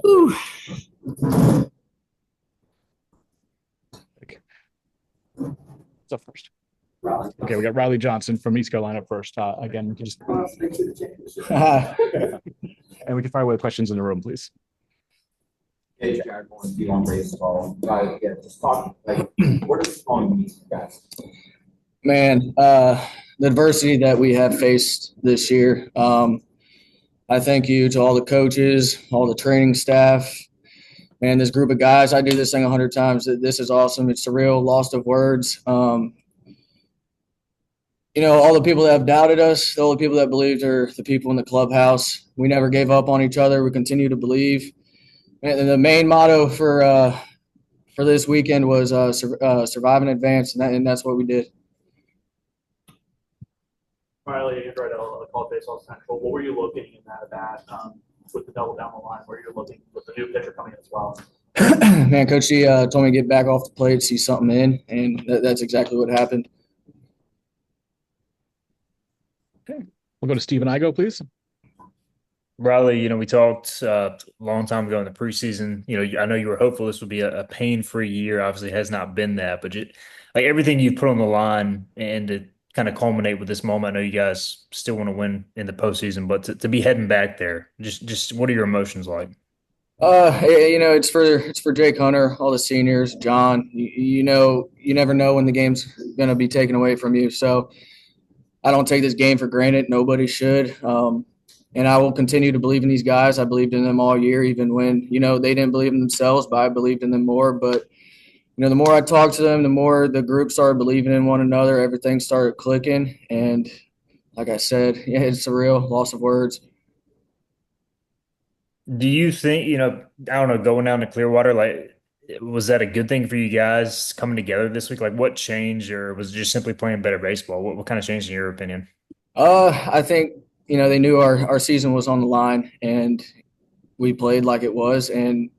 Ooh. So first. Okay, we got Ryley Johnson from East Carolina first. Again, we can just and we can fire away questions in the room, please. Hey, Jared, want to be on baseball. Yeah, just talk like what does going mean to you guys? Man, the adversity that we have faced this year. I thank you to all the coaches, all the training staff, man. This group of guys. I do this thing 100 times. This is awesome. It's surreal, lost of words. All the people that have doubted us, all the people that believed are the people in the clubhouse. We never gave up on each other. We continue to believe. And the main motto for this weekend was survive and advance, and that's what we did. Ryley, right out called baseball central. What were you looking in that at bat with the double down the line? Where you're looking with the new pitcher coming in as well? Man, Coach C told me to get back off the plate, see something in, and that's exactly what happened. Okay, we'll go to Steve and I go, please. Ryley, we talked a long time ago in the preseason. I know you were hopeful this would be a pain-free year. Obviously, it has not been that, but like everything you've put on the line and to kind of culminate with this moment. I know you guys still want to win in the postseason, but to be heading back there, just what are your emotions like? It's for Jake Hunter, all the seniors, John. You never know when the game's gonna be taken away from you. So I don't take this game for granted. Nobody should. And I will continue to believe in these guys. I believed in them all year, even when, they didn't believe in themselves, but I believed in them more. But, the more I talked to them, the more the group started believing in one another. Everything started clicking. And like I said, yeah, it's surreal, loss of words. Do you think, I don't know, going down to Clearwater, like, was that a good thing for you guys coming together this week? Like, what changed, or was it just simply playing better baseball? What kind of changed in your opinion? I think, they knew our season was on the line and we played like it was. And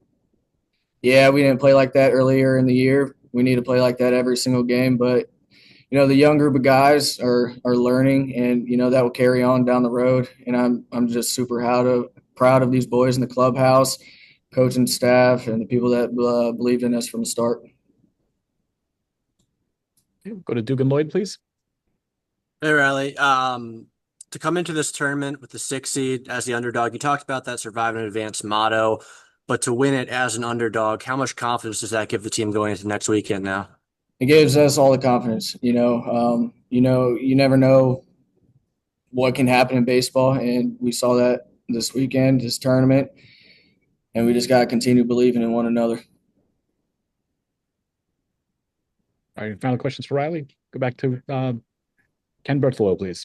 yeah, we didn't play like that earlier in the year. We need to play like that every single game. But the young group of guys are learning, and that will carry on down the road. And I'm just super proud of these boys in the clubhouse, coaching staff, and the people that believed in us from the start. Okay, go to Dugan Lloyd, please. Hey, Ryley. To come into this tournament with the 6th seed as the underdog, you talked about that survive and advance motto, but to win it as an underdog, how much confidence does that give the team going into next weekend now? It gives us all the confidence. You never know what can happen in baseball, and we saw that this weekend, this tournament, and we just got to continue believing in one another. All right, final questions for Ryley. Go back to Ken Berthelot, please.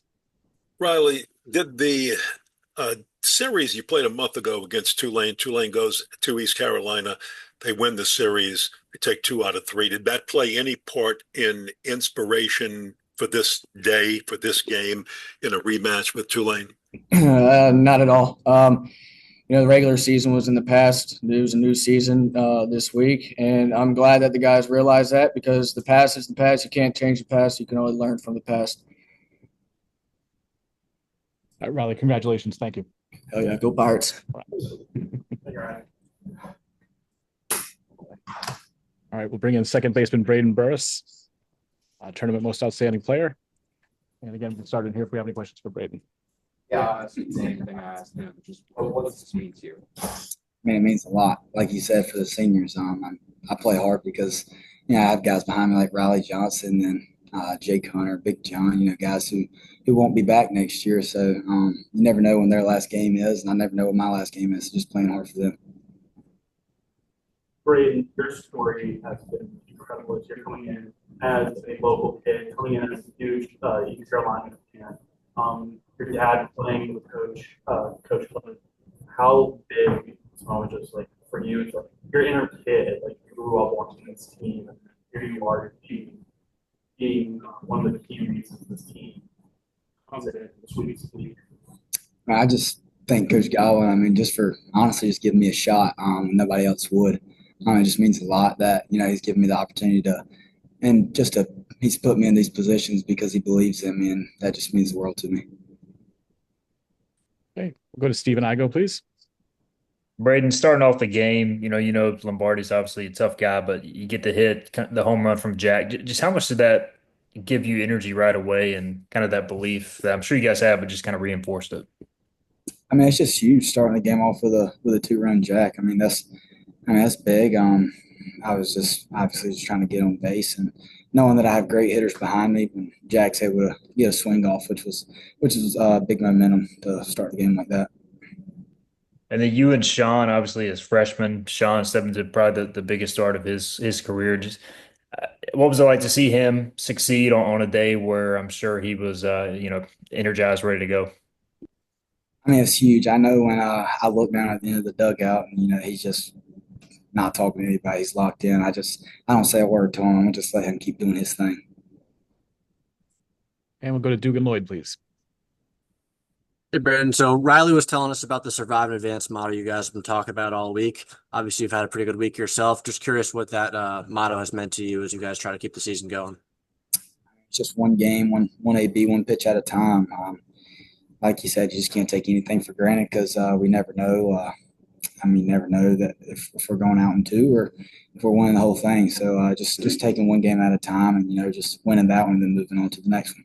Ryley, did the series you played a month ago against Tulane, Tulane goes to East Carolina, they win the series, they take 2 out of 3. Did that play any part in inspiration for this day, for this game, in a rematch with Tulane? Not at all. The regular season was in the past. It was a new season this week, and I'm glad that the guys realize that, because the past is the past. You can't change the past. You can only learn from the past. All right, Ryley, congratulations. Thank you. Hell yeah, go Pirates. All right, we'll bring in second baseman Braden Burress, tournament most outstanding player. And again, we'll start in here if we have any questions for Braden. Yeah, it's the same thing I asked him. Just what does this mean to you? Man, it means a lot. Like you said, for the seniors, I play hard because I have guys behind me like Ryley Johnson and Jake Hunter, Big John. Guys who won't be back next year. So you never know when their last game is, and I never know what my last game is. So just playing hard for them. Braden, your story has been incredible as you're coming in as a local kid, coming in as a huge East Carolina fan. Your dad playing with Coach Flynn. How big this moment just like for you? It's like your inner kid, like you grew up watching this team, and here you are being one of the key reasons this team comes in this week. I just thank Coach Godwin. Just for honestly just giving me a shot when nobody else would. It just means a lot that he's given me the opportunity he's put me in these positions because he believes in me, and that just means the world to me. Okay, we'll go to Steve and I go, please. Braden, starting off the game, Lombardi's obviously a tough guy, but you get the hit, the home run from Jack. Just how much did that give you energy right away and kind of that belief that I'm sure you guys have, but just kind of reinforced it? I mean, it's just huge starting the game off with a 2-run jack. That's big. I was just obviously just trying to get on base and knowing that I have great hitters behind me. And Jack's able to get a swing off, which was big momentum to start the game like that. And then you and Sean, obviously as freshmen, Sean stepped into probably the biggest start of his career. Just what was it like to see him succeed on a day where I'm sure he was, energized, ready to go? I mean, it's huge. I know when I look down at the end of the dugout and he's just not talking to anybody. He's locked in. I don't say a word to him. I just let him keep doing his thing. And we'll go to Dugan Lloyd, please. Hey, Braden. So Ryley was telling us about the survive and advance motto you guys have been talking about all week. Obviously, you've had a pretty good week yourself. Just curious what that motto has meant to you as you guys try to keep the season going. It's just one game, one AB, one pitch at a time. Like you said, you just can't take anything for granted because we never know. Never know that if we're going out in two or if we're winning the whole thing. So just taking one game at a time and just winning that one and then moving on to the next one.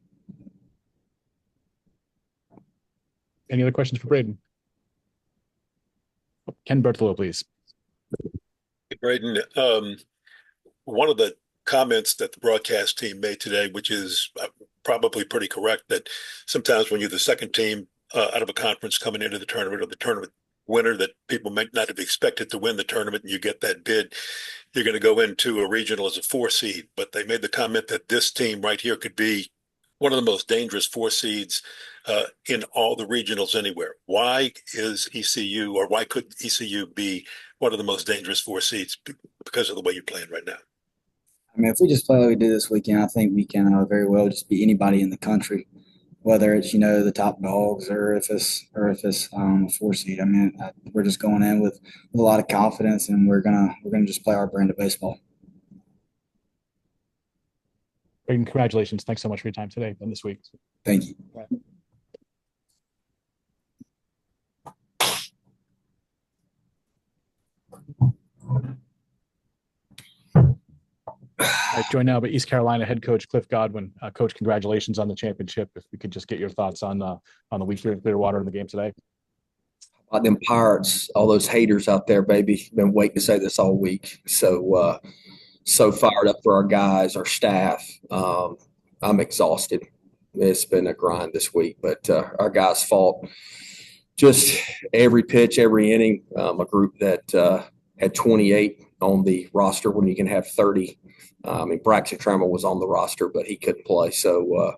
Any other questions for Braden? Ken Bertolo, please. Braden, one of the comments that the broadcast team made today, which is probably pretty correct, that sometimes when you're the second team out of a conference coming into the tournament or the tournament winner that people may not have expected to win the tournament and you get that bid, you're going to go into a regional as a 4 seed. But they made the comment that this team right here could be one of the most dangerous 4 seeds in all the regionals anywhere. Why is ECU, or why could ECU be one of the most dangerous 4 seeds because of the way you're playing right now? I mean, if we just play like we did this weekend, I think we can very well just beat anybody in the country, whether it's the top dogs or if it's a 4 seed. I mean, we're just going in with a lot of confidence, and we're gonna just play our brand of baseball. Braden, congratulations. Thanks so much for your time today and this week. Thank you. All right, joined now by East Carolina head coach Cliff Godwin. Coach, congratulations on the championship. If we could just get your thoughts on the week here in Clearwater and the game today. About them Pirates, all those haters out there, baby. Been waiting to say this all week. So fired up for our guys, our staff. I'm exhausted. It's been a grind this week, but our guys fought just every pitch, every inning. A group that had 28 on the roster when you can have 30. Braxton Trammell was on the roster, but he couldn't play. So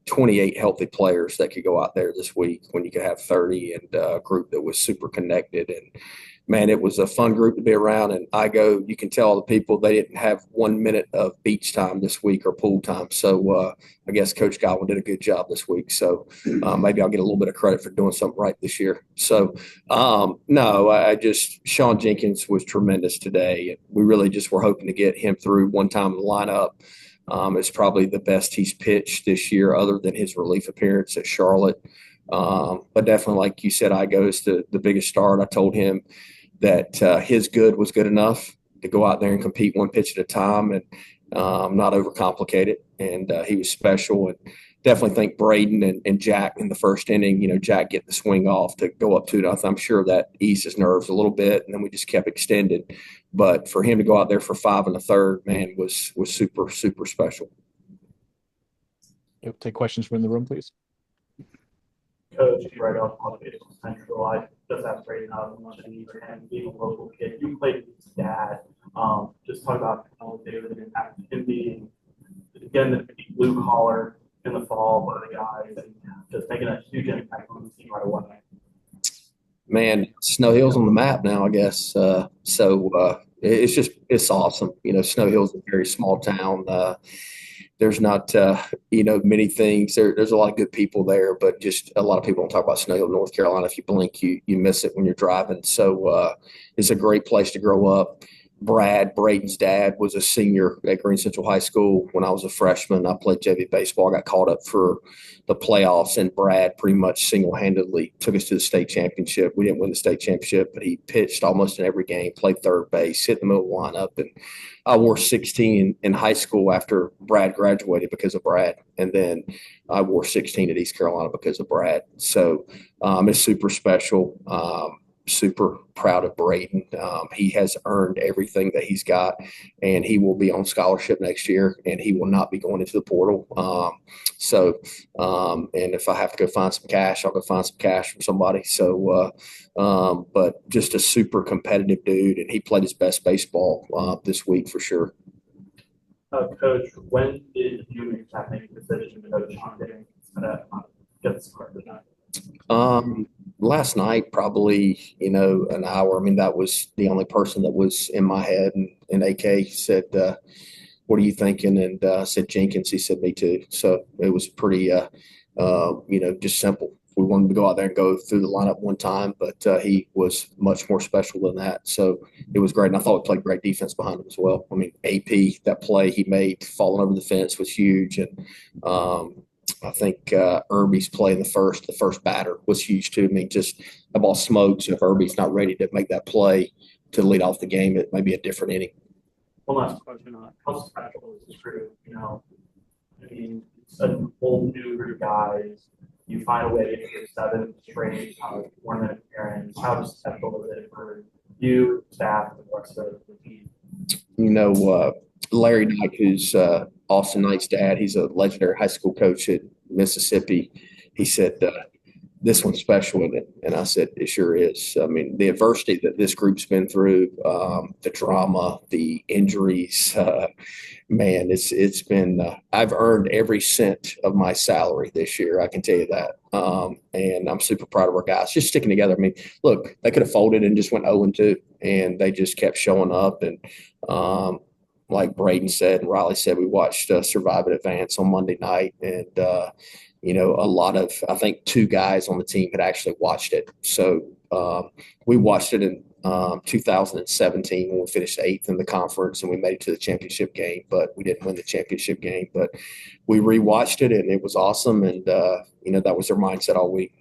28 healthy players that could go out there this week when you could have 30, and a group that was super connected. And, man, it was a fun group to be around. And you can tell the people they didn't have 1 minute of beach time this week or pool time. So I guess Coach Godwin did a good job this week. So maybe I'll get a little bit of credit for doing something right this year. So, Sean Jenkins was tremendous today. We really just were hoping to get him through one time in the lineup. It's probably the best he's pitched this year other than his relief appearance at Charlotte. But definitely, like you said, is the biggest start. I told him that his good was good enough to go out there and compete one pitch at a time and not overcomplicate it. And he was special. And definitely think Braden and Jack in the first inning, Jack getting the swing off to go up 2-0. I'm sure that eased his nerves a little bit. And then we just kept extending. But for him to go out there for 5 1/3, man, was super, super special. We'll take questions from the room, please. Coach, right off Motivational Central, I just asked Braden how much I need for him being a local kid. You played with his dad. Just talk about how David impact him being, again, the blue collar in the fall for the guys and just making a huge impact on the team right away. Man, Snow Hill's on the map now, I guess. It's awesome. Snow Hill's a very small town. There's not, many things. There's a lot of good people there, but just a lot of people don't talk about Snow Hill, North Carolina. If you blink, you miss it when you're driving. So it's a great place to grow up. Braden's dad, was a senior at Green Central High School when I was a freshman. I played JV baseball. I got called up for the playoffs, and Brad pretty much single-handedly took us to the state championship. We didn't win the state championship, but he pitched almost in every game, played third base, hit the middle lineup. And I wore 16 in high school after Brad graduated because of Brad. And then I wore 16 at East Carolina because of Brad. So it's super special. Super proud of Braden. He has earned everything that he's got, and he will be on scholarship next year, and he will not be going into the portal. And if I have to go find some cash, I'll go find some cash from somebody. But just a super competitive dude, and he played his best baseball this week for sure. Coach, when did you make the decision to coach on getting get this card or not? Last night, probably, an hour. I mean, that was the only person that was in my head. And AK said, what are you thinking? And I said, Jenkins. He said, me too. So it was pretty, just simple. We wanted to go out there and go through the lineup one time, but he was much more special than that. So it was great. And I thought we played great defense behind him as well. I mean, AP, that play he made falling over the fence was huge. And I think Irby's play in the first batter was huge too. I mean, just the ball smokes. If Irby's not ready to make that play to lead off the game, it may be a different inning. One last question on how special is this group? I mean, it's a whole new group of guys. You find a way to get your 7 straight tournament appearance. How special is it for you, staff, and the rest of the team? Larry Knight, who's Austin Knight's dad, he's a legendary high school coach at Mississippi. He said, this one's special, isn't it? And I said, it sure is. I mean, the adversity that this group's been through, the drama, the injuries, man, it's been I've earned every cent of my salary this year. I can tell you that. And I'm super proud of our guys just sticking together. I mean, look, they could have folded and just went 0-2, and they just kept showing up. And like Braden said and Ryley said, we watched Survive and Advance on Monday night. And, a lot of, I think 2 guys on the team had actually watched it. So we watched it in 2017 when we finished 8th in the conference and we made it to the championship game, but we didn't win the championship game. But we rewatched it and it was awesome. And, that was their mindset all week.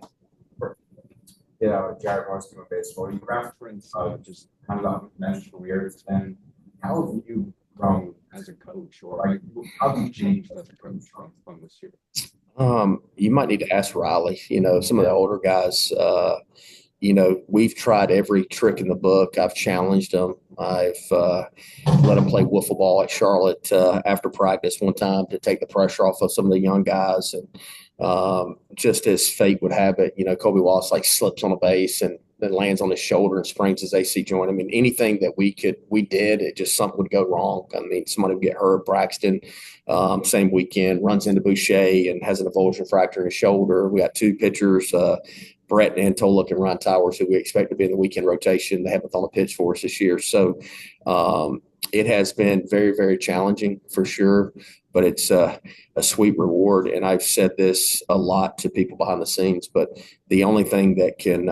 Yeah, Jared Morris from baseball. You referenced just kind of unconventional career it's been. How have you grown as a coach, or how have you changed as a coach from this year? You might need to ask Ryley. Some of the older guys. We've tried every trick in the book. I've challenged them. I've let them play wiffle ball at Charlotte after practice one time to take the pressure off of some of the young guys. And just as fate would have it, Kobe Wallace slips on a base and then lands on his shoulder and sprains his AC joint. I mean, anything that we did, it just something would go wrong. I mean, somebody would get hurt. Braxton, same weekend, runs into Boucher and has an avulsion fracture in his shoulder. We got 2 pitchers, Brett Antolic and Ryan Towers, who we expect to be in the weekend rotation. They haven't thrown a pitch for us this year. So it has been very, very challenging for sure, but it's a sweet reward. And I've said this a lot to people behind the scenes, but the only thing that can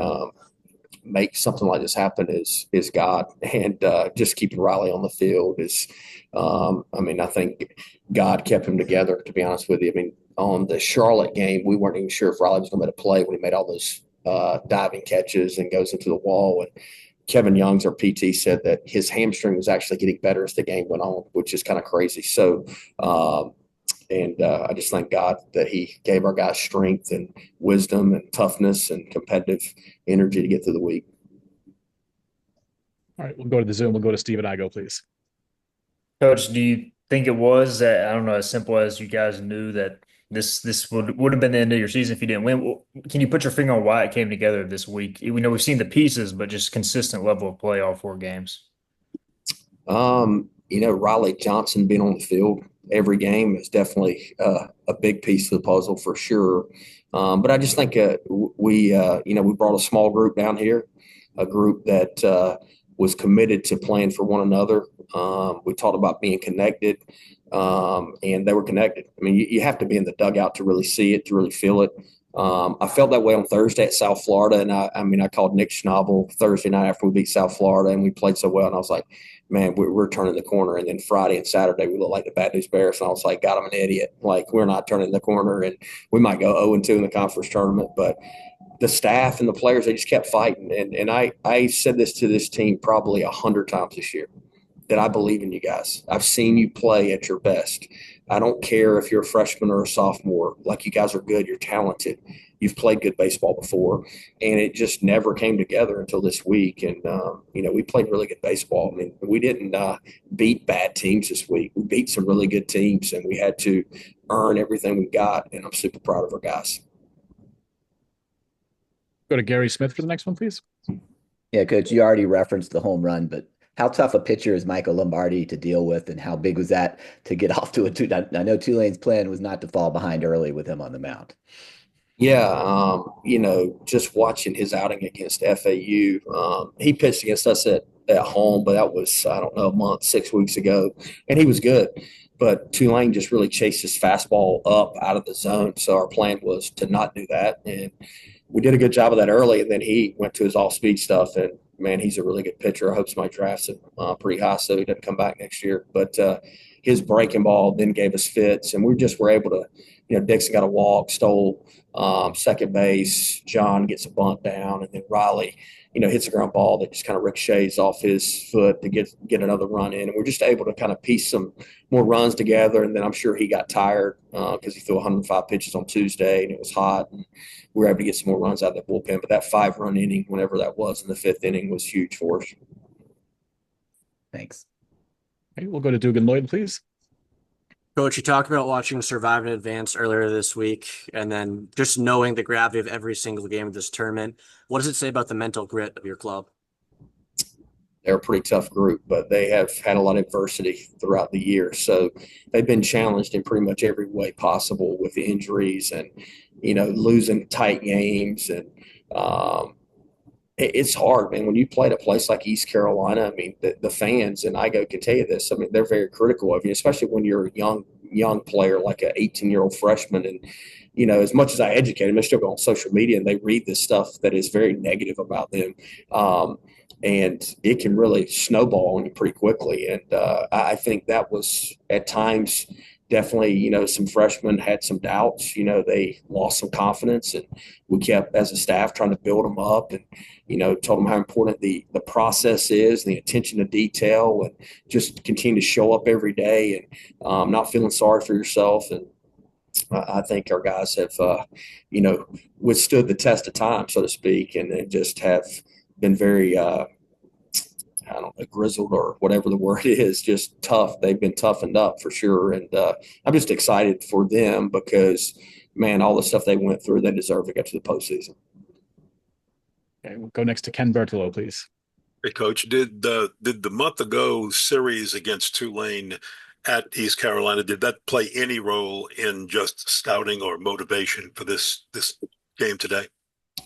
make something like this happen is God, and just keeping Ryley on the field is, I think God kept him together, to be honest with you. I mean, on the Charlotte game, we weren't even sure if Ryley was going to play when he made all those diving catches and goes into the wall. And Kevin Youngs, our PT, said that his hamstring was actually getting better as the game went on, which is kind of crazy. So, I just thank God that he gave our guys strength and wisdom and toughness and competitive energy to get through the week. All right, we'll go to the Zoom. We'll go to Steve and I go, please. Coach, do you think it was, I don't know, as simple as you guys knew that this would have been the end of your season if you didn't win? Can you put your finger on why it came together this week? We know we've seen the pieces, but just consistent level of play all 4 games. Riley Johnson being on the field every game is definitely a big piece of the puzzle for sure. But I just think we brought a small group down here, a group that was committed to playing for one another. We talked about being connected, and they were connected. I mean, you have to be in the dugout to really see it, to really feel it. I felt that way on Thursday at South Florida, and I called Nick Schnabel Thursday night after we beat South Florida, and we played so well, and I was like, man, we're turning the corner. And then Friday and Saturday, we look like the Bad News Bears. And I was like, God, I'm an idiot. Like, we're not turning the corner. And we might go 0-2 in the conference tournament. But the staff and the players, they just kept fighting. And I said this to this team probably 100 times this year, that I believe in you guys. I've seen you play at your best. I don't care if you're a freshman or a sophomore. Like, you guys are good. You're talented. You've played good baseball before. And it just never came together until this week. And, we played really good baseball. I mean, we didn't beat bad teams this week. We beat some really good teams, and we had to earn everything we got. And I'm super proud of our guys. Go to Gary Smith for the next one, please. Yeah, Coach, you already referenced the home run, but how tough a pitcher is Michael Lombardi to deal with, and how big was that to get off to a two? I know Tulane's plan was not to fall behind early with him on the mound. Yeah, just watching his outing against FAU, he pitched against us at home, but that was, I don't know, a month, 6 weeks ago, and he was good. But Tulane just really chased his fastball up out of the zone, so our plan was to not do that, and we did a good job of that early, and then he went to his off-speed stuff, and, man, he's a really good pitcher. I hope somebody drafts him pretty high so he doesn't come back next year. But his breaking ball then gave us fits, and we just were able to, Dixon got a walk, stole second base. John gets a bunt down, and then Ryley, hits a ground ball that just kind of ricochets off his foot to get another run in. And we're just able to kind of piece some more runs together. And then I'm sure he got tired because he threw 105 pitches on Tuesday, and it was hot. And we were able to get some more runs out of the bullpen. But that 5-run inning, whenever that was in the 5th inning, was huge for us. Thanks. Okay, we'll go to Dugan Lloyd, please. Coach, you talked about watching Survive and Advance earlier this week, and then just knowing the gravity of every single game of this tournament. What does it say about the mental grit of your club? They're a pretty tough group, but they have had a lot of adversity throughout the year. So they've been challenged in pretty much every way possible with injuries and, losing tight games. And it's hard, man. When you play at a place like East Carolina, I mean, the fans, and Igo can tell you this, I mean, they're very critical of you, especially when you're a young player, like an 18-year-old freshman. And, as much as I educate them, they still go on social media and they read this stuff that is very negative about them. And it can really snowball on you pretty quickly. And I think that was at times definitely, some freshmen had some doubts. They lost some confidence, and we kept, as a staff, trying to build them up and, told them how important the process is, the attention to detail, and just continue to show up every day and not feeling sorry for yourself. And I think our guys have, withstood the test of time, so to speak, and just have been very, I don't know, grizzled or whatever the word is, just tough. They've been toughened up for sure. And I'm just excited for them because, man, all the stuff they went through, they deserve to get to the postseason. Okay, we'll go next to Ken Bertolo, please. Hey, Coach, did the month ago series against Tulane at East Carolina, did that play any role in just scouting or motivation for this game today?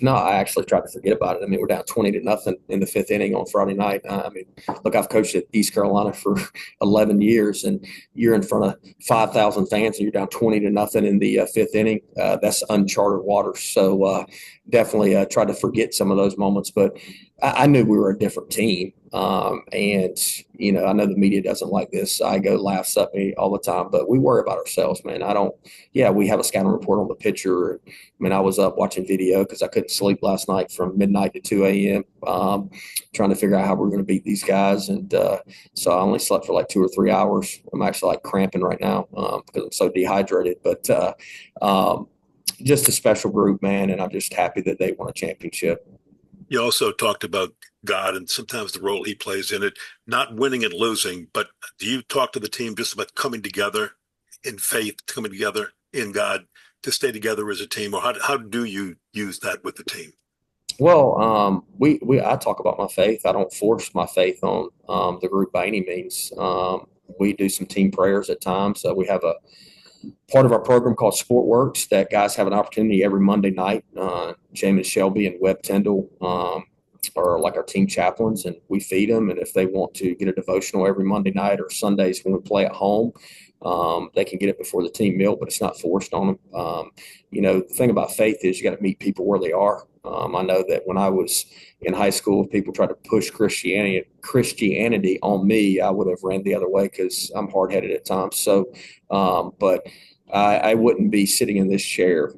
No, I actually tried to forget about it. I mean, we're down 20-0 in the 5th inning on Friday night. I mean, look, I've coached at East Carolina for 11 years, and you're in front of 5,000 fans, and you're down 20-0 in the 5th inning. That's uncharted waters. So definitely tried to forget some of those moments, but I knew we were a different team. And, I know the media doesn't like this. Igo laughs at me all the time, but we worry about ourselves, man. We have a scouting report on the pitcher. I mean, I was up watching video because I couldn't sleep last night from midnight to 2 a.m. Trying to figure out how we're going to beat these guys. And so I only slept for like 2 or 3 hours. I'm actually like cramping right now because I'm so dehydrated. But just a special group, man, and I'm just happy that they won a championship. You also talked about God and sometimes the role he plays in it, not winning and losing, but do you talk to the team just about coming together in faith, coming together in God to stay together as a team, or how do you use that with the team? Well, I talk about my faith. I don't force my faith on the group by any means. We do some team prayers at times. We have a part of our program called Sport Works that guys have an opportunity every Monday night. Jamin Shelby and Webb Tyndall are like our team chaplains, and we feed them. And if they want to get a devotional every Monday night or Sundays when we play at home, they can get it before the team meal, but it's not forced on them. The thing about faith is you got to meet people where they are. I know that when I was in high school, if people tried to push Christianity on me, I would have ran the other way because I'm hard-headed at times. So, but I wouldn't be sitting in this chair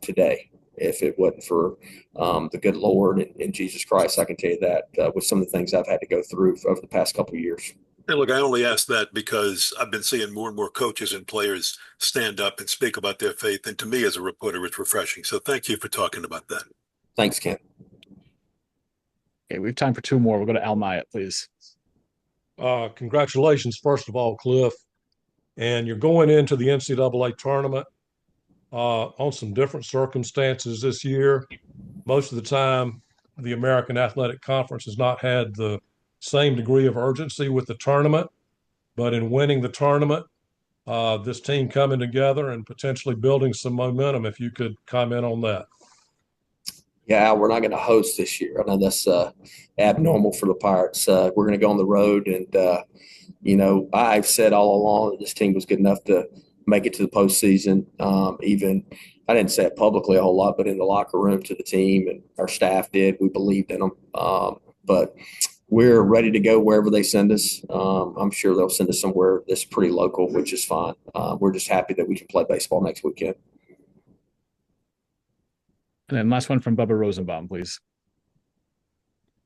today if it wasn't for the good Lord and Jesus Christ. I can tell you that with some of the things I've had to go through over the past couple of years. And look, I only ask that because I've been seeing more and more coaches and players stand up and speak about their faith. And to me, as a reporter, it's refreshing. So thank you for talking about that. Thanks, Ken. Okay, we have time for two more. We'll go to Al Myatt, please. Congratulations, first of all, Cliff. And you're going into the NCAA tournament on some different circumstances this year. Most of the time, the American Athletic Conference has not had the same degree of urgency with the tournament, but in winning the tournament, this team coming together and potentially building some momentum, if you could comment on that. Yeah, we're not going to host this year. I know that's abnormal for the Pirates. We're going to go on the road, and I've said all along that this team was good enough to make it to the postseason. Even I didn't say it publicly a whole lot, but in the locker room to the team and our staff did. We believed in them, but we're ready to go wherever they send us. I'm sure they'll send us somewhere that's pretty local, which is fine. We're just happy that we can play baseball next weekend. And then last one from Bubba Rosenbaum, please.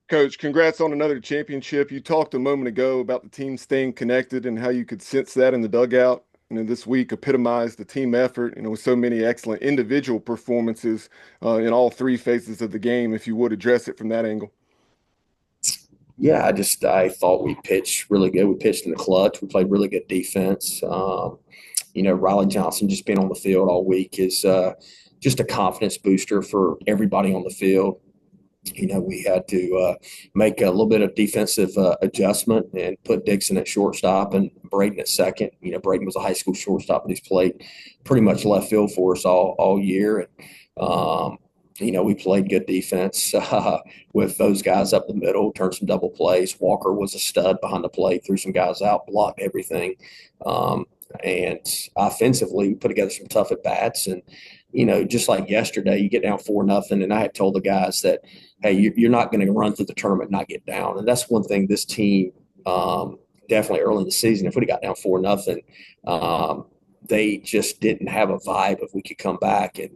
Coach, congrats on another championship. You talked a moment ago about the team staying connected and how you could sense that in the dugout. This week epitomized the team effort, with so many excellent individual performances in all three phases of the game. If you would address it from that angle. Yeah, I thought we pitched really good. We pitched in the clutch. We played really good defense. Ryley Johnson just being on the field all week is just a confidence booster for everybody on the field. We had to make a little bit of defensive adjustment and put Dixon at shortstop and Braden at second. Braden was a high school shortstop, but he's played pretty much left field for us all year. And, we played good defense with those guys up the middle, turned some double plays. Walker was a stud behind the plate, threw some guys out, blocked everything. And offensively, we put together some tough at-bats. And, just like yesterday, you get down 4-0, and I had told the guys that, hey, you're not going to run through the tournament and not get down. And that's one thing this team definitely early in the season, if we'd got down 4-0, they just didn't have a vibe if we could come back. And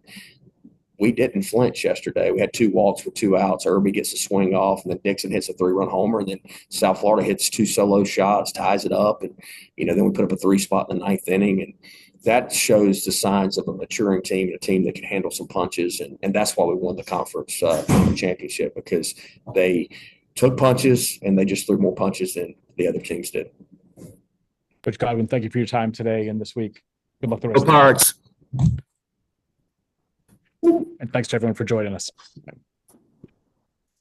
we didn't flinch yesterday. We had 2 walks with 2 outs. Irby gets a swing off, and then Dixon hits a 3-run homer. And then South Florida hits 2 solo shots, ties it up. And, then we put up a 3-spot in the 9th inning. And that shows the signs of a maturing team and a team that can handle some punches. And that's why we won the conference championship, because they took punches and they just threw more punches than the other teams did. Coach Godwin, thank you for your time today and this week. Good luck the rest Go Pirates. And thanks to everyone for joining us.